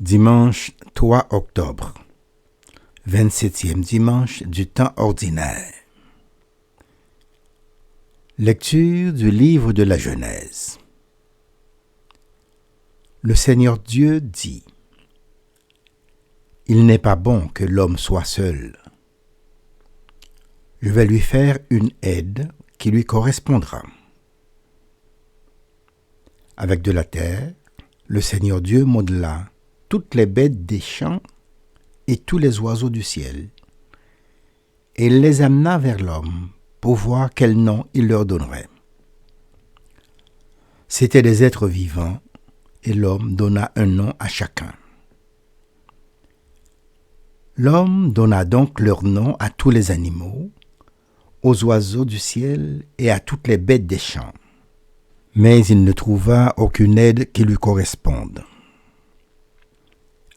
Dimanche 3 octobre, 27e dimanche du temps ordinaire. Lecture du livre de la Genèse. Le Seigneur Dieu dit : « Il n'est pas bon que l'homme soit seul. Je vais lui faire une aide qui lui correspondra. » Avec de la terre, le Seigneur Dieu modela toutes les bêtes des champs et tous les oiseaux du ciel, et il les amena vers l'homme pour voir quel nom il leur donnerait. C'étaient des êtres vivants, et l'homme donna un nom à chacun. L'homme donna donc leur nom à tous les animaux, aux oiseaux du ciel et à toutes les bêtes des champs. Mais il ne trouva aucune aide qui lui corresponde.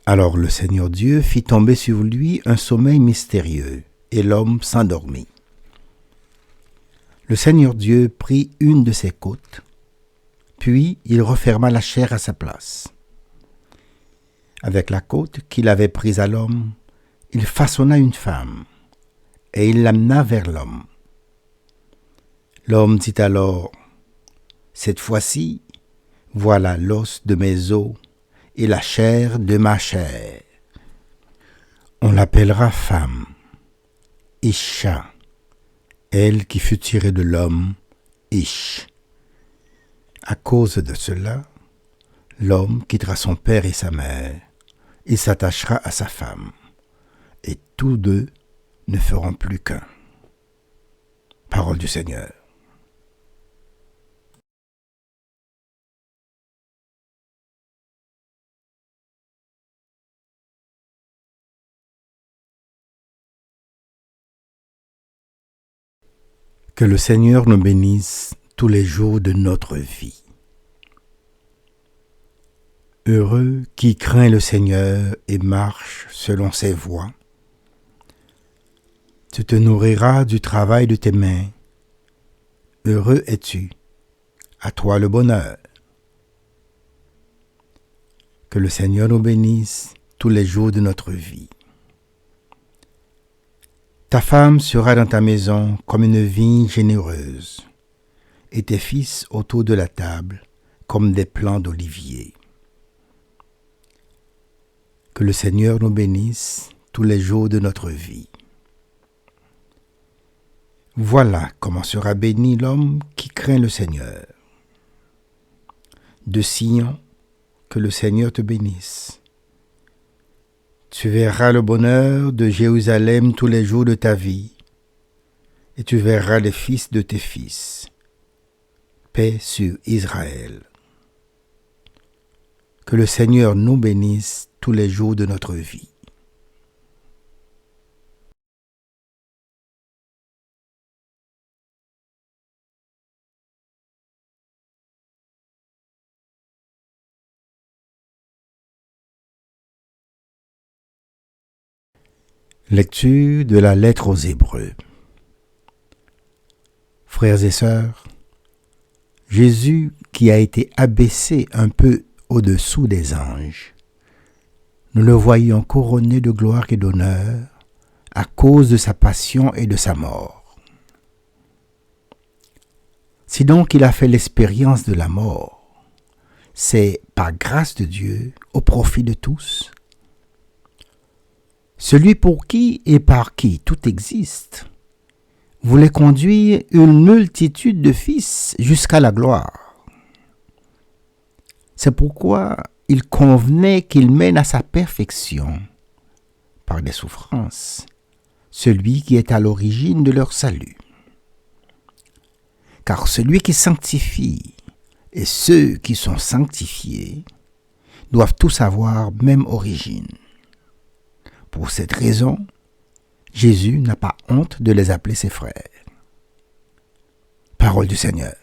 Alors le Seigneur Dieu fit tomber sur lui un sommeil mystérieux, et l'homme s'endormit. Le Seigneur Dieu prit une de ses côtes, puis il referma la chair à sa place. Avec la côte qu'il avait prise à l'homme, il façonna une femme, et il l'amena vers l'homme. L'homme dit alors : « Cette fois-ci, voilà l'os de mes os et la chair de ma chair. On l'appellera femme, Isha, elle qui fut tirée de l'homme, Ish. À cause de cela, l'homme quittera son père et sa mère, et s'attachera à sa femme, et tous deux ne feront plus qu'un. » Parole du Seigneur. Que le Seigneur nous bénisse tous les jours de notre vie. Heureux qui craint le Seigneur et marche selon ses voies. Tu te nourriras du travail de tes mains. Heureux es-tu, à toi le bonheur. Que le Seigneur nous bénisse tous les jours de notre vie. Ta femme sera dans ta maison comme une vigne généreuse, et tes fils autour de la table comme des plants d'olivier. Que le Seigneur nous bénisse tous les jours de notre vie. Voilà comment sera béni l'homme qui craint le Seigneur. De Sion, que le Seigneur te bénisse. Tu verras le bonheur de Jérusalem tous les jours de ta vie, et tu verras les fils de tes fils. Paix sur Israël. Que le Seigneur nous bénisse tous les jours de notre vie. Lecture de la lettre aux Hébreux. Frères et sœurs, Jésus, qui a été abaissé un peu au-dessous des anges, nous le voyons couronné de gloire et d'honneur à cause de sa passion et de sa mort. Si donc il a fait l'expérience de la mort, c'est par grâce de Dieu au profit de tous. Celui pour qui et par qui tout existe voulait conduire une multitude de fils jusqu'à la gloire. C'est pourquoi il convenait qu'il mène à sa perfection, par des souffrances, celui qui est à l'origine de leur salut. Car celui qui sanctifie et ceux qui sont sanctifiés doivent tous avoir même origine. Pour cette raison, Jésus n'a pas honte de les appeler ses frères. Parole du Seigneur.